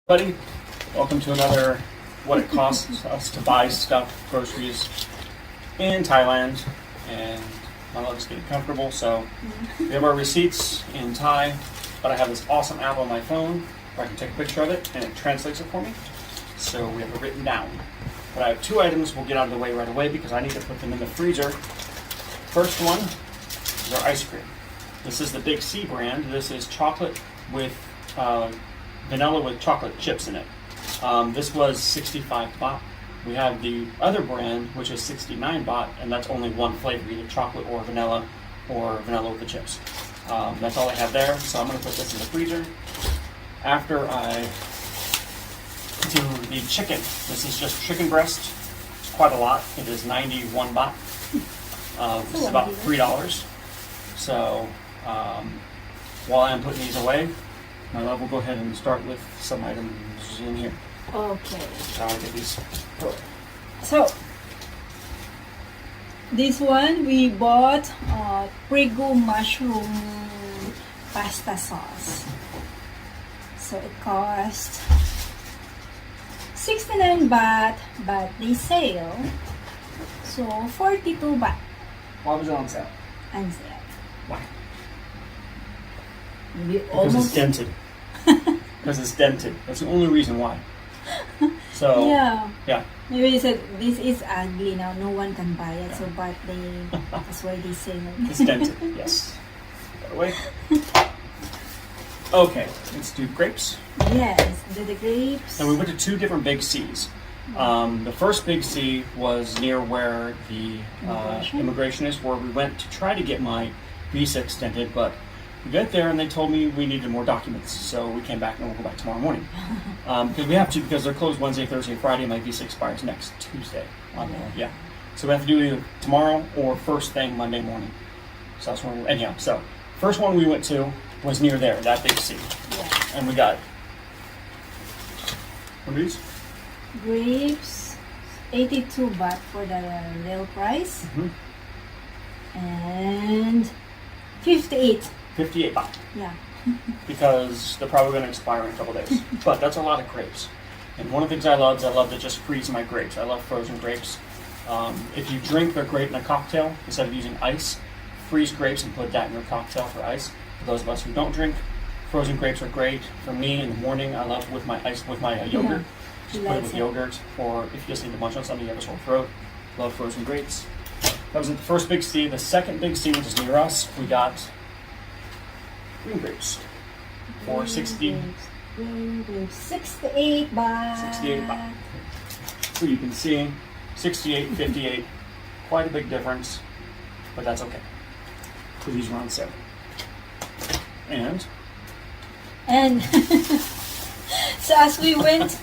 Buddy, welcome to another what it costs us to buy stuff, groceries in Thailand, and my love is getting comfortable. So we have our receipts in Thai, but I have this awesome app on my phone where I can take a picture of it and it translates it for me. So we have it written down. But I have two items we'll get out of the way right away because I need to put them in the freezer. First one is our ice cream. This is the Big C brand. This is chocolate with vanilla with chocolate chips in it. This was 65 baht. We have the other brand, which is 69 baht, and that's only one flavor, either chocolate or vanilla with the chips. That's all I have there, so I'm going to put this in the freezer. After I do the chicken, this is just chicken breast. It's quite a lot. It is 91 baht. This is about $3. So while I'm putting these away, my love will go ahead and start with some items in here. Okay. So I'll get these. So this one we bought Prego mushroom pasta sauce. So it cost 69 baht, but they sale. So 42 baht. Why was it on sale? On sale. Why? Maybe Because it's dented. Because it's dented. That's the only reason why. So yeah. Maybe they said this is ugly now. No one can buy it. So but that's why they say it. It's dented. Yes. Put that away. Okay, let's do grapes. Yes, the grapes. And we went to two different Big C's. The first Big C was near where the immigration is, where we went to try to get my visa extended, but we got there and they told me we needed more documents, so we came back and we'll go back tomorrow morning. Because we have to, because they're closed Wednesday, Thursday, Friday, and my visa expires next Tuesday. So we have to do either tomorrow or first thing Monday morning. So that's when anyhow, so first one we went to was near there, that Big C. Yeah. And we got, what are these? Grapes, 82 baht for the real price. And 58. 58 baht. Yeah. Because they're probably going to expire in a couple days. But that's a lot of grapes. And one of the things I love is I love to just freeze my grapes. I love frozen grapes. If you drink a grape in a cocktail, instead of using ice, freeze grapes and put that in your cocktail for ice. For those of us who don't drink, frozen grapes are great. For me, in the morning, I love with my yogurt. Just put it with yogurt, or if you just need to munch on something, you have a sore throat. Love frozen grapes. That was the first Big C. The second Big C, which is near us, we got green grapes for 68 baht. 68 baht. So you can see 68, 58, quite a big difference, but that's okay. So these were on sale. And So as we went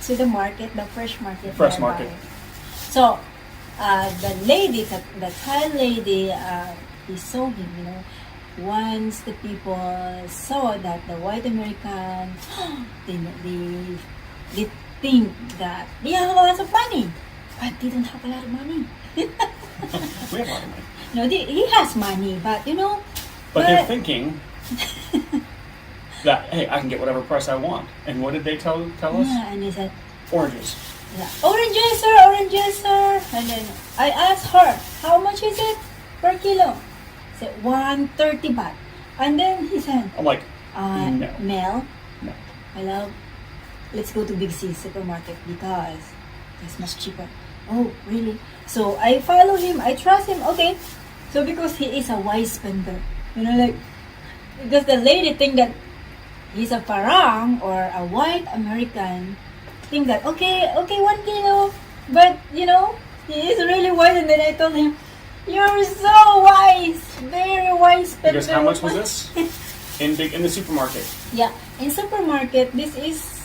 to the market, the fresh market. So the lady, the Thai lady, we saw him, once the people saw that the white American, they think that they have lots of money, but they don't have a lot of money. we have a lot of money. No, he has money, but But they're thinking that, hey, I can get whatever price I want. And what did they tell us? Yeah, and they said, oranges. yeah, oranges, sir. And then I asked her, how much is it per kilo? She said, 130 baht. And then he said, I'm like, no. Mel, no. I love, let's go to Big C supermarket because it's much cheaper. Oh, really? So I follow him, I trust him, okay. So because he is a wise spender, because the lady think that he's a parang or a white American, think that okay 1 kilo, but he is really wise. And then I told him, you're so wise, very wise spender. Because how much was this in the supermarket? Yeah, in supermarket this is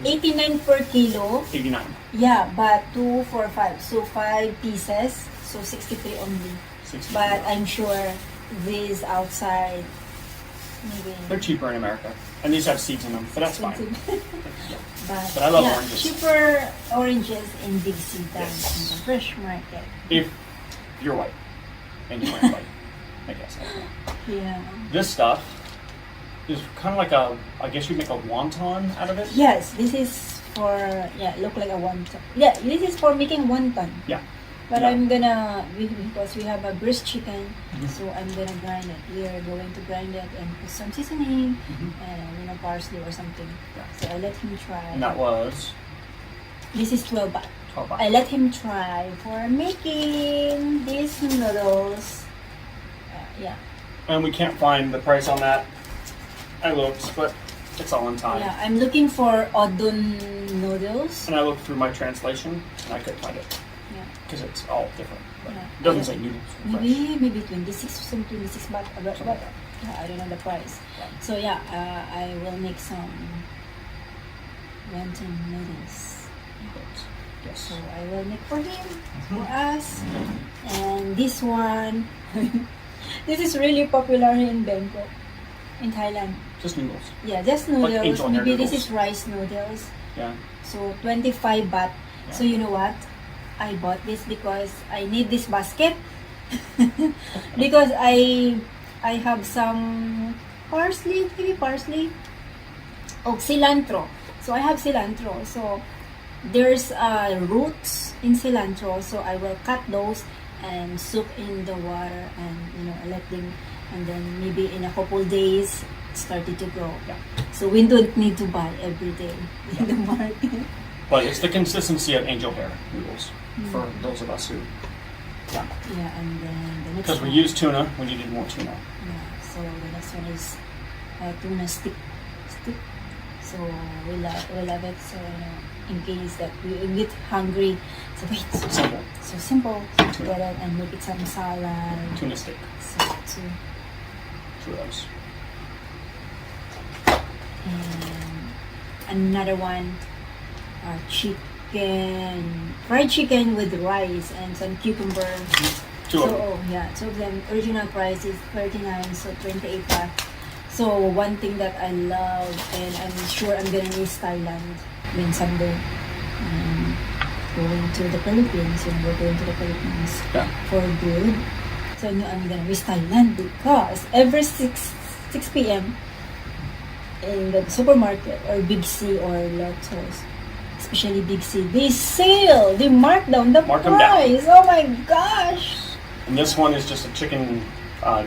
89 per kilo. 89. Yeah, but 2 for 5, so 5 pieces, so 63 only. 63. But I'm sure these outside maybe They're cheaper in America, and these have seeds in them, but that's fine. But I love oranges. Cheaper oranges in Big C than in the fresh market. If you're white and you wear white, I guess. Yeah. This stuff It's kind of like a, I guess you make a wonton out of it. Yes, this is for, yeah, look like a wonton. Yeah, this is for making wonton. Yeah. But Yeah. I'm gonna, because we have a breast chicken, Mhm. so I'm gonna grind it. We are going to grind it and put some seasoning Mhm. and parsley or something. Yeah. So I let him try. And that was This is 12 baht. 12 baht. I let him try for making these noodles. Yeah. And we can't find the price on that. I looked, but it's all in Thai. Yeah, I'm looking for odun noodles. And I looked through my translation, and I couldn't find it Yeah. because it's all different. But Yeah. it doesn't say noodles. or fresh. Maybe 26, some 26 baht. But Something like that. yeah, I don't know the price. Yeah. So yeah, I will make some wonton noodles. But, yes. So I will make for him, for Mhm. us, and this one. This is really popular in Bangkok, in Thailand. Just noodles. Yeah, just Like noodles. angel hair Maybe this noodles. is rice noodles. Yeah. So 25 baht. So Yeah. you know what? I bought this because I need this basket. Because I have some parsley, maybe parsley. Oh, cilantro. So I have cilantro. So there's roots in cilantro. So I will cut those and soak in the water and let them, and then maybe in a couple days started to grow. Yeah. So we don't need to buy every day in the market. But it's the consistency of angel hair noodles for those of us who. Yeah. Yeah, and then the next Because we one. use tuna, we needed more tuna. Yeah, so the next one is tuna stick. So we love it. So in case that we get hungry, so wait, Simple. so simple. So Tuna. get it and make it some salad. Tuna steak. So two. Two of those. And another one, fried chicken with rice and some cucumber. Two of them. So yeah, two of them. Original price is 39, so 28 baht. So one thing that I love, and I'm sure I'm gonna miss Thailand when someday going to the Philippines. We're going to the Philippines Yeah. for good. So I'm gonna miss Thailand because every 6 p.m. in the supermarket or Big C or Lotus, especially Big C, they mark down the Mark 'em down. price. Oh my gosh! And this one is just a chicken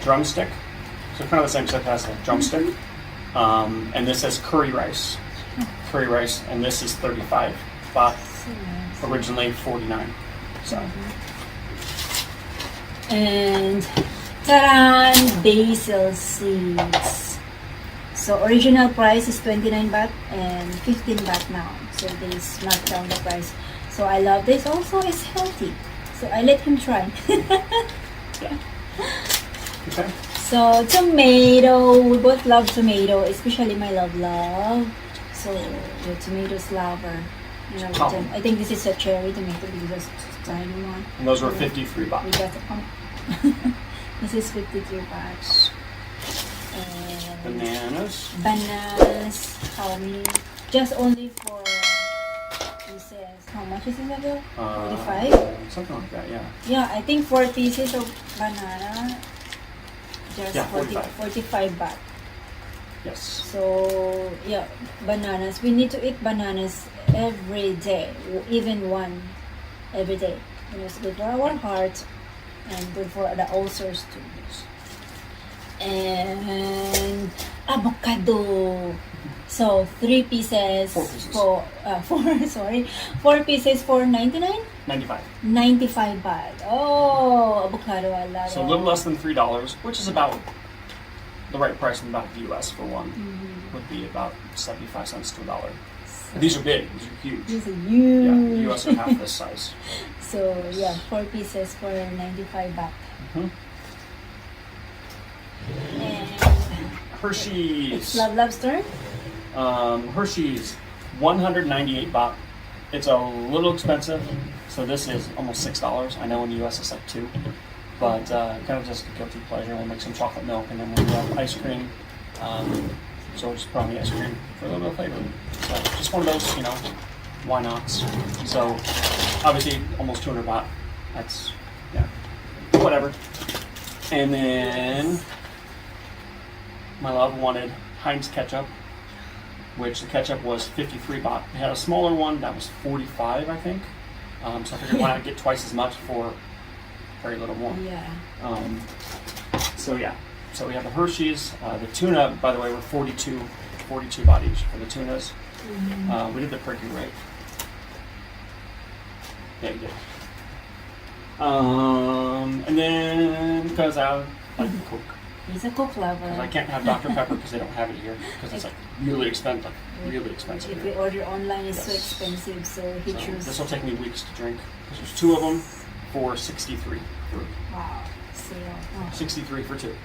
drumstick. So kind of the same stuff as a drumstick. And this has curry rice. Curry rice, and this is 35 baht. So nice. Originally 49. So And taran, basil seeds. So original price is 29 baht and 15 baht now. So they mark down the price. So I love this. Also, it's healthy. So I let him try. yeah. Okay. So tomato, we both love tomato, especially my love. So the tomatoes lover. Common. I think this is a cherry tomato because it's a tiny one. And those were 53 We baht. got the pump. This is 53 baht. And Bananas. how many? Just only for, he says, how much is it again? 45? Something like that, yeah. Yeah, I think 4 pieces of banana. Just Yeah, 45 baht. Yes. So, yeah, bananas. We need to eat bananas every day, even one every day. It's good for our heart and good for the ulcers too. And avocado. So 3 pieces 4 pieces. for 4 pieces for 99, 95. 95 baht. Oh, avocado, I love So a little less than $3, which is about the right price in about the US for one. Would be about 75 cents to $1. But these are big. These are huge. These are huge. Yeah, the US are half this size. So yeah, 4 pieces for 95 baht. Mhm. And Hershey's. it's lobster. Hershey's, 198 baht. It's a little expensive, so this is almost $6. I know in the US it's like 2, but kind of just a guilty pleasure. We'll make some chocolate milk, and then we'll have ice cream. So we'll just put on the ice cream for a little bit of flavor. So just one of those, why not? So obviously almost 200 baht. That's, yeah, whatever. And then my love wanted Heinz ketchup, which the ketchup was 53 baht. They had a smaller one that was 45, I think. So I figured why not get twice as much for very little more. Yeah. So yeah, so we have the Hershey's. The tuna, by the way, were 42 baht each for the tunas. We did the perky right. Yeah, you did. And then because I like to cook. He's a cook lover. Because I can't have Dr. Pepper because they don't have it here because it's like really expensive, really expensive. If here. we order online, it's so Yes. expensive, so he So chose. this will take me weeks to drink. Because there's two of them for 63. Wow, sale. Oh. 63 for two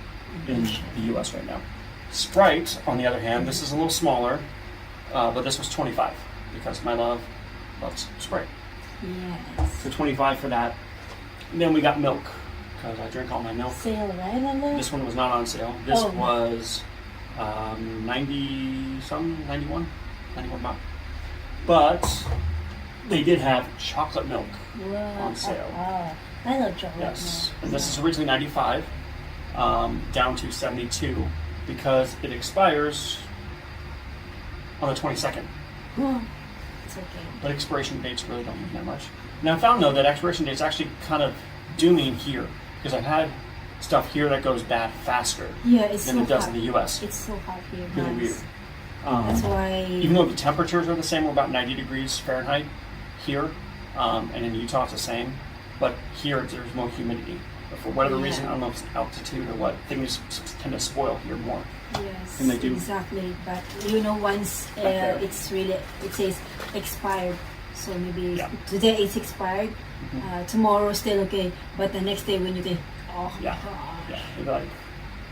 in the U.S. right now. Sprite, on the other hand, this is a little smaller, but this was 25 because my love loves Sprite. Yes. So 25 for that. And then we got milk because I drink all my milk. Sale, right, Lalo? This one was not on sale. This Oh. was 91 baht. But they did have chocolate milk Wow. on sale. Oh, I love chocolate Yes, milk. and this is originally 95, down to 72 because it expires on the 22nd. Oh, it's okay. But expiration dates really don't mean that much. Now I found though that expiration dates actually kind of do mean here because I've had stuff here that goes bad faster Yeah, it's than so it does hot. in the U.S. It's so hot here, Really guys. weird. That's why. Even though the temperatures are the same, we're about 90 degrees Fahrenheit here, and in Utah it's the same. But here there's more humidity. But for whatever reason, I don't know if it's altitude or what, things tend to spoil here more. Yes, And they do. exactly. But once there. it's really, it says expired. So maybe Yeah. today it's expired. Tomorrow still okay, but the next day when you think, oh Yeah. my God. Yeah, maybe like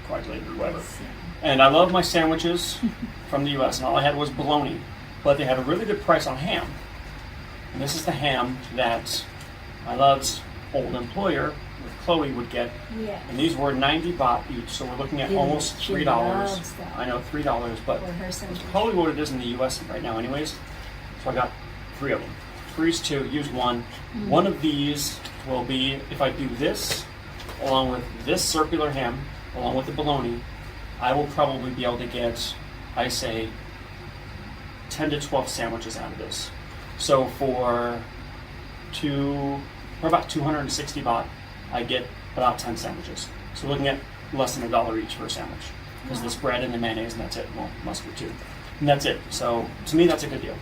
quite later or whatever. Yes, And I love my sandwiches from the U.S. and all I had was bologna, but they had a really good price on ham. And this is the ham that my love's old employer with Chloe would get. yeah. And these were 90 baht each, so we're looking at Yeah, almost she $3. loves that. I know $3, but For her sandwich. it's probably what it is in the U.S. right now, anyways. So I got 3 of them. Freeze 2, use 1. One of these will be if I do this, along with this circular ham, along with the bologna. I will probably be able to get, I say, 10 to 12 sandwiches out of this. So for about 260 baht, I get about 10 sandwiches. So we're looking at less than $1 each for a sandwich. Because this bread and the mayonnaise, and that's it. Well, mustard too. And that's it. So to me, that's a good deal.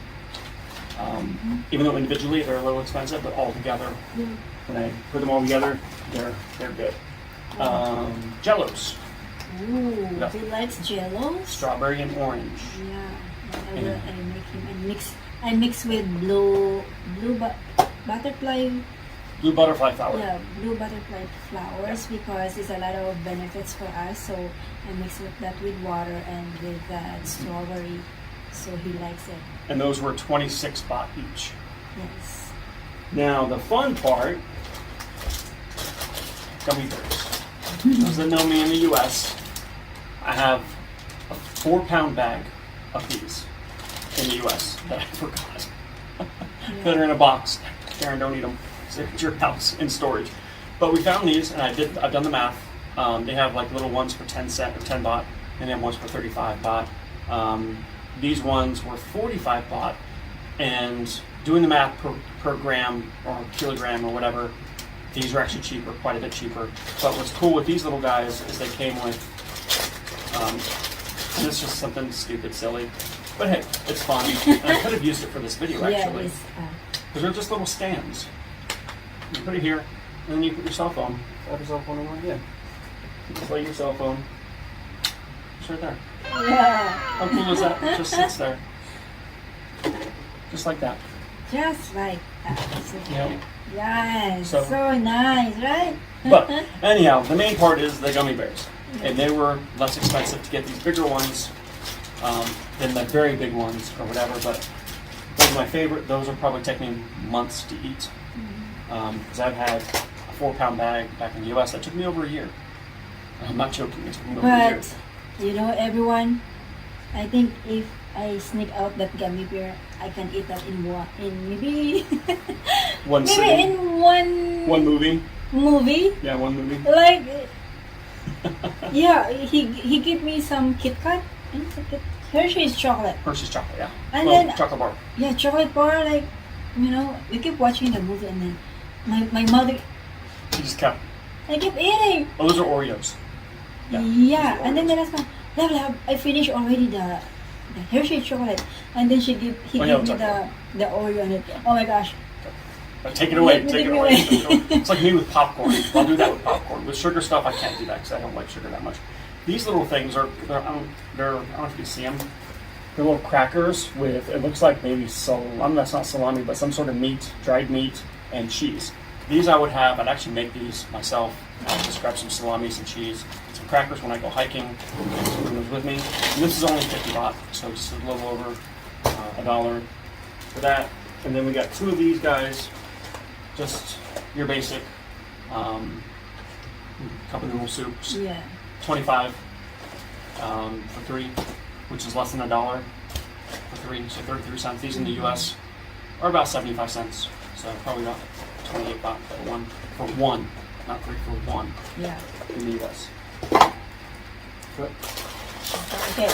Even though individually they're a little expensive, but all together, when I put them all together, they're good. Jellos, Ooh, Yeah. he likes jello. strawberry and orange. Yeah, I Yeah. will. I make him. I mix with blue butterfly. Blue butterfly flower. Yeah, blue butterfly flowers because it's a lot of benefits for us. So I mix that with water and with strawberry, so he likes it. And those were 26 baht each. Yes. Now the fun part, gummy bears. Those that know me in the U.S., I have a 4-pound bag of these in the U.S. that I forgot. That are in a box. Karen, don't eat them. They're at your house in storage. But we found these, and I've done the math. They have like little ones for 10 baht, and then ones for 35 baht. These ones were 45 baht, and doing the math per gram or kilogram or whatever, these are actually cheaper, quite a bit cheaper. But what's cool with these little guys is they came with, and it's just something stupid, silly, but hey, it's fun. And I could have used it for this video actually, Yeah, it's, because they're just little stands. You put it here, and then you put your cell phone. Have your cell phone in one again. Just lay your cell phone. It's right there. yeah, How cool is that? It just sits there. Just like that. just like that. So, Yeah. yes, So- so nice, right? But anyhow, the main part is the gummy bears. And they were less expensive to get these bigger ones than the very big ones or whatever. But those are my favorite. Those will probably take me months to eat. Because I've had a 4-pound bag back in the U.S. that took me over a year. I'm not joking. It took me over a year. But you know, everyone, I think if I sneak out that gummy bear, I can eat that in maybe One maybe sitting. in one One movie. movie. Yeah, one movie. Like, yeah, he gave me some Kit Kat Hershey's chocolate. Hershey's chocolate, yeah. And well, then- chocolate bar. Yeah, chocolate bar, like, you know, we keep watching the movie and then my mother, You just kept. I keep eating. Oh, those are Oreos. Yeah, those are and then the Oreos. last one, love, love, I finished already the Hershey chocolate. And then he Oh, gave yeah, me chocolate. the Oreo on it. Oh my gosh. Take it away. Take Take it me away. away. It's like me with popcorn. I'll do that with popcorn. With sugar stuff, I can't do that because I don't like sugar that much. These little things are, I don't know if you see them. They're little crackers with, it looks like maybe that's not salami, but some sort of meat, dried meat, and cheese. These I would have, I'd actually make these myself. I'd just grab some salami, some cheese, some crackers when I go hiking, and some those with me. And this is only 50 baht, so just a little over $1 for that. And then we got 2 of these guys, just your basic cup of noodle soups. Yeah. 25 for 3, which is less than $1 for 3, so 33 cents. These in the U.S. are about 75 cents, so probably about 28 baht for one, not 3 for 1 Yeah. in the U.S. Good. Okay.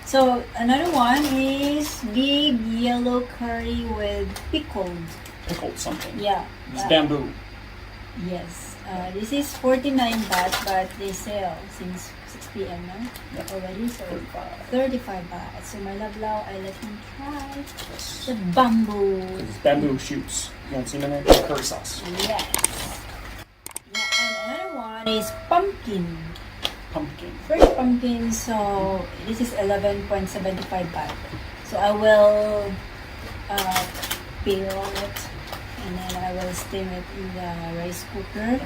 So another one is big yellow curry with pickled. Pickled something. Yeah. It's bamboo. Yes. This is 49 baht, but they sell since 6 p.m. now Yeah. already. So 35 baht. So my love lao, I let him try Yes. the bamboo. It's bamboo shoots. You want to see them in there? Curry sauce. Yes. Yeah, and another one is pumpkin. Pumpkin. First pumpkin, so this is 11.75 baht. So I will peel it and then I will steam it in the rice cooker.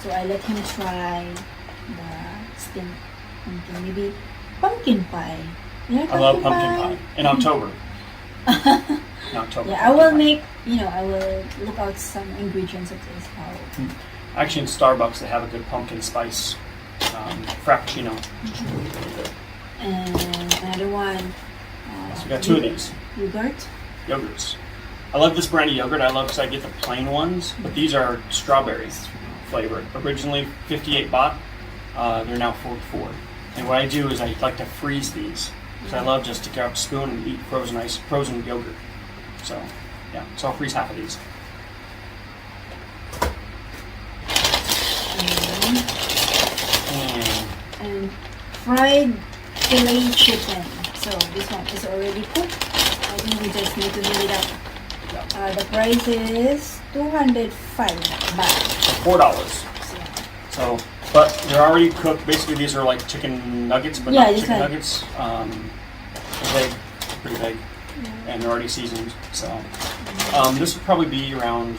So I let him try the steamed pumpkin, maybe pumpkin pie. You know, I love pumpkin pie. In October. In October. Yeah, I will make, I will look out some ingredients of this how. Actually, in Starbucks, they have a good pumpkin spice frappuccino. Really good. And another one. So we got 2 of these Yogurt. yogurts. I love this brand of yogurt. I love because I get the plain ones, but these are strawberry flavored. Originally 58 baht. They're now 44. And what I do is I like to freeze these because I love just to grab a spoon and eat frozen yogurt. So yeah, so I'll freeze half of these. And fried filet chicken. So this one is already cooked. I think we just need to heat it up. The price is 205 baht. $4. So, So, but they're already cooked. Basically, these are like chicken nuggets, but Yeah, not just chicken like- nuggets. They're big, pretty big, and they're already seasoned. So, this would probably be around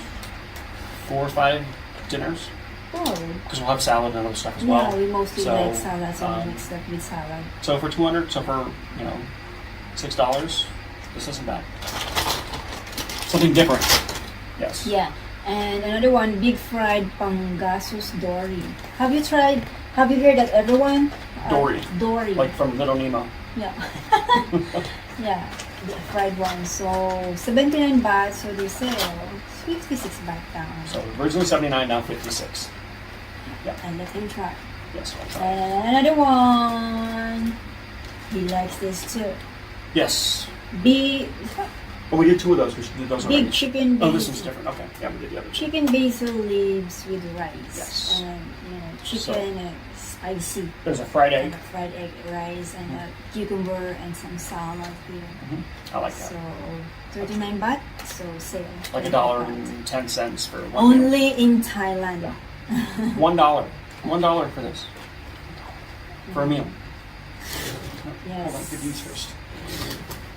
4 or 5 dinners oh. because we'll have salad and other stuff as well. Yeah, we mostly So, like salad, so we mix that with salad. So for 200, so for $6, this isn't bad. Something different. Yes. Yeah. And another one, big fried pangasus dory. Have you heard that everyone? Dory. Dory. Like from Little Nemo. Yeah. Yeah, the fried one. So 79 baht, so they sell 56 baht down. So originally 79, now 56. And let him try. Yes. I'll try. And another one. He likes this too. Yes. Big Oh, we did 2 of those. We did those already. big chicken Oh, basil. this one's different. Okay. Yeah, we did the other 2. Chicken basil leaves with rice. Yes. And chicken So- and spicy. There's a fried egg. And a fried egg, rice, and a cucumber and some salad here. I like that. So 39 baht, so sale. Like 39 $1.10 for one meal. Only in Thailand. Yeah. $1. $1 for this. For a meal. Yes. Hold on, get these first.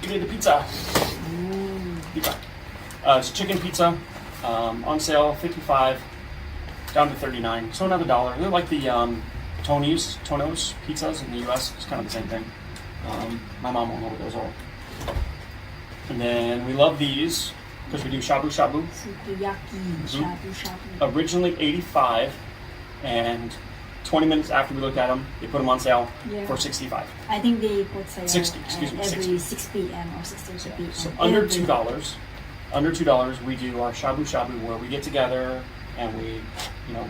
You need the pizza. Pizza. It's chicken pizza. On sale, 55 down to 39. So another $1. They're like the Tony's pizzas in the U.S. It's kind of the same thing. My mom won't know what those are. And then we love these because we do shabu shabu. Sukiyaki, shabu shabu. Originally 85, and 20 minutes after we looked at them, they put them on sale Yeah. for 65. I think they put sale 60, excuse me, every 60. 6 p.m. or 6:30 p.m. So under Every- $2. Under $2, we do our shabu shabu where we get together and we,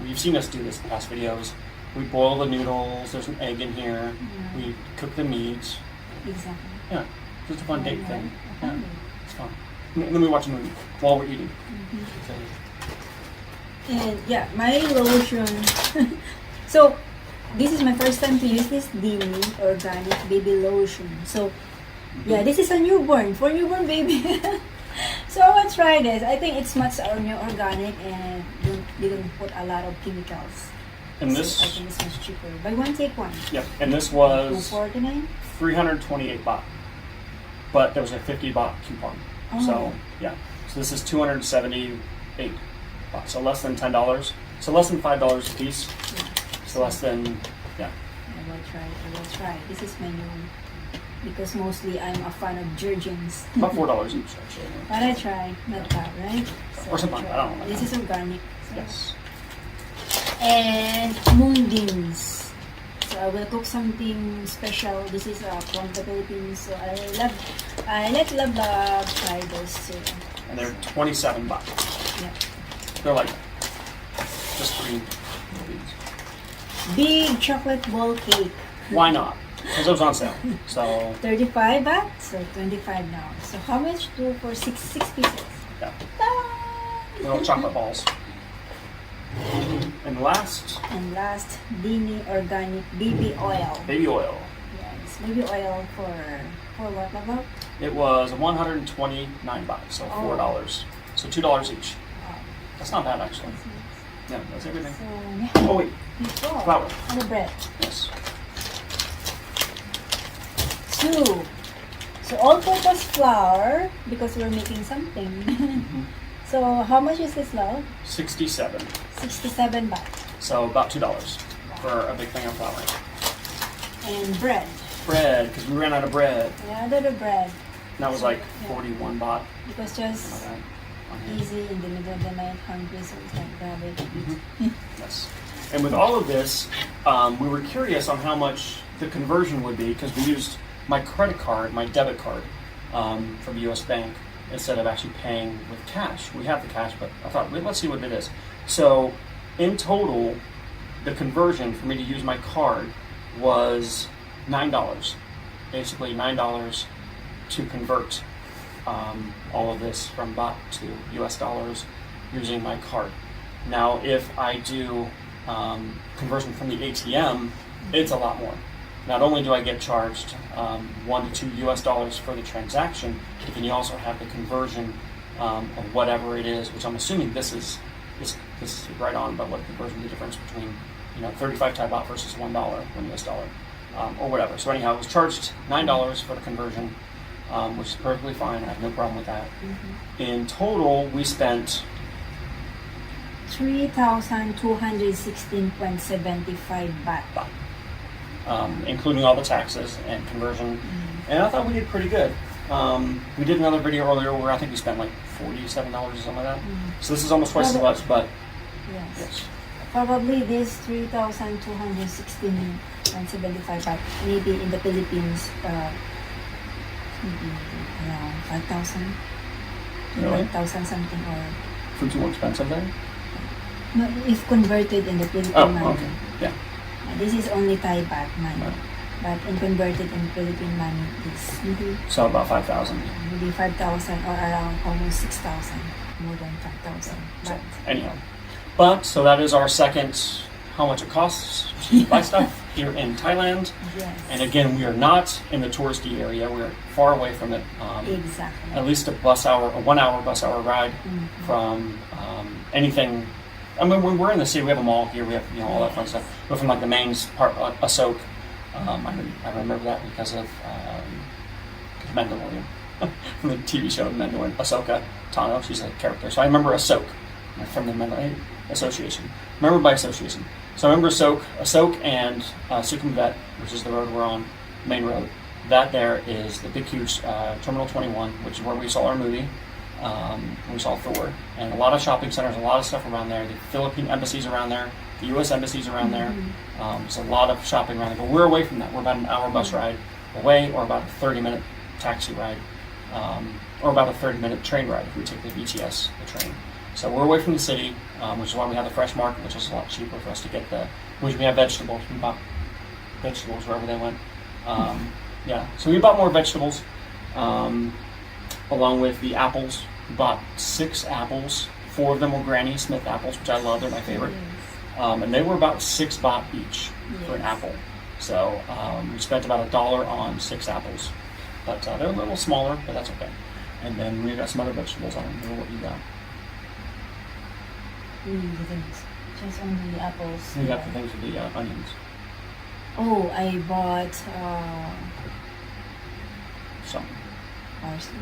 you've seen us do this in past videos. We boil the noodles. There's an egg in here. We cook the meat, Exactly. Yeah, just a fun date Right, thing. a Yeah, fun date. it's fun. And then we watch a movie while we're eating. And yeah, my lotion. So this is my first time to use this Dini organic baby lotion. So yeah, this is a newborn for newborn baby. So I want to try this. I think it's much organic and didn't put a lot of chemicals. And So this, I think it's much cheaper. Buy one take one. yep, and this was 249. 328 baht, but there was a 50 baht coupon. Oh. So yeah, so this is 278 baht, so less than $10. So less than $5 a piece. Yeah. So less than, yeah. I will try. This is my new, because mostly I'm a fan of Jergens. About $4 each, actually. But I try, not bad, right? Or something like that, I don't know. This is organic. So. Yes. And mung beans. So I will cook something special. This is from the Philippines. So I let love try this too. And they're 27 baht. Yeah. They're like just green beans. Big chocolate ball cake. Why not? Because it was on sale. So 35 baht, so 25 now. So how much? Two for six pieces. yeah, Ah! little chocolate balls. And last, Dini organic baby oil. baby oil. Yes, baby oil for what about? It was 129 baht, so Oh. $4. So $2 each. Wow. That's not bad actually. Yeah, that's everything. So yeah. Oh wait, flour. And the bread. Yes. Two. So all-purpose flour because we're making something. So how much is this, love? 67. 67 baht. So about $2 for a big thing of flour. And bread. Bread, because we ran out of bread. Yeah, the bread. And that was like 41 baht. Because just Okay. easy in the middle of the night, hungry, so it's like grab it. Eat. Yes. And with all of this, we were curious on how much the conversion would be because we used my credit card, my debit card, from the U.S. bank instead of actually paying with cash. We have the cash, but I thought, well, let's see what it is. So in total, the conversion for me to use my card was $9. Basically $9 to convert all of this from baht to US dollars using my card. Now, if I do conversion from the ATM, it's a lot more. Not only do I get charged $1 to $2 US for the transaction, but then you also have the conversion of whatever it is, which I'm assuming this is right on, but what the conversion, the difference between 35 Thai baht versus $1 US dollar, or whatever. So anyhow, I was charged $9 for the conversion, which is perfectly fine. I have no problem with that. Mm-hmm. In total, we spent 3,216.75 baht. Including all the taxes and conversion. Mm-hmm. And I thought we did pretty good. We did another video earlier where I think we spent like $47 or something like that. Mm-hmm. So this is almost twice as much, but Yes. yes. Probably this 3,216.75 baht. Maybe in the Philippines, maybe around 5,000. Really? 1,000 something or Food's more expensive there? no, if converted in the Philippine Oh, money. okay. Yeah. This is only Thai baht money, Right. but in converted in Philippine money, it's So about 5,000. maybe 5,000 or around almost 6,000, more than 5,000. So But anyhow. But so that is our second how much it costs to buy stuff here in Thailand. yes, And again, we are not in the touristy area. We're far away from it. exactly. At least a 1 hour bus hour ride Mhm. from anything. I mean, when we're in the city, we have a mall here. We have all that fun stuff. But from like the main part, Asok, I remember that because of Mandalorian, from the TV show Mandalorian. Ahsoka Tano, she's a character. So I remember Asok from the Mandalorian Association. Remember by association. So I remember Asok and Sukhumvit, which is the road we're on, main road. That there is the big, huge Terminal 21, which is where we saw our movie. We saw Thor, and a lot of shopping centers, a lot of stuff around there. The Philippine embassies around there, the U.S. embassies around there. There's a lot of shopping around there, but we're away from that. We're about an hour bus ride away, or about a 30-minute taxi ride, or about a 30-minute train ride if we take the BTS, the train. So we're away from the city, which is why we have the fresh market, which is a lot cheaper for us to get which we have vegetables. We bought vegetables wherever they went. Yeah. So we bought more vegetables, along with the apples. We bought 6 apples. 4 of them were Granny Smith apples, which I love. They're my favorite. Yes. And they were about $6 each for an Yes. apple. So we spent about $1 on 6 apples. But they're a little smaller, but that's okay. And then we got some other vegetables. I don't know what you got. We didn't. Just only apples. We got the things with the onions. Oh, I bought Some. parsley.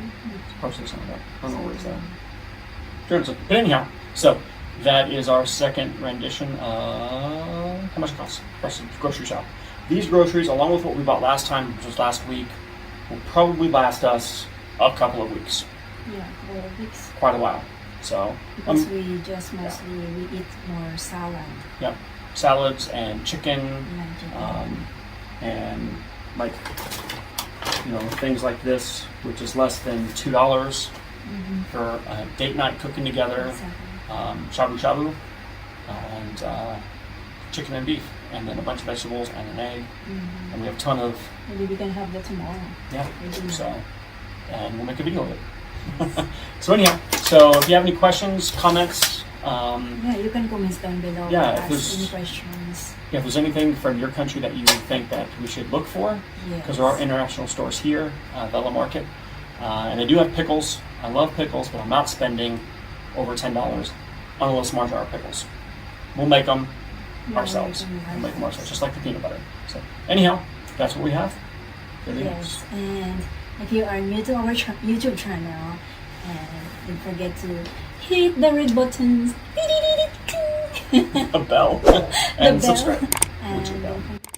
Parsley, some of that. I don't know where it's at. But anyhow, so that is our second rendition of how much it costs for us to grocery shop. These groceries, along with what we bought last time, which was last week, will probably last us a couple of weeks, Yeah, a couple of weeks. quite a while. So, Because we just mostly we eat more salad. yeah, salads and chicken, Yeah, chicken. and like things like this, which is less than $2 Mhm. for a date night cooking together. Exactly. Shabu shabu, and chicken and beef, and then a bunch of vegetables and an egg, Mhm. and we have a ton of Maybe we can have that tomorrow. Maybe. so, and we'll make a video of it. So anyhow, so if you have any questions, comments, Yeah, you can comment down below. Yeah, if Ask there's- any questions. if there's anything from your country that you think that we should look for, Yes. because there are international stores here, Vela Market, and they do have pickles. I love pickles, but I'm not spending over $10 on a little small jar of pickles. We'll make them Yeah, ourselves. we can We'll make them ourselves, just like the peanut butter. So anyhow, that's what we have. Yes, and if you are new to our YouTube channel, don't forget to hit the red buttons, A bell the and bell, subscribe. and Which is don't bell. forget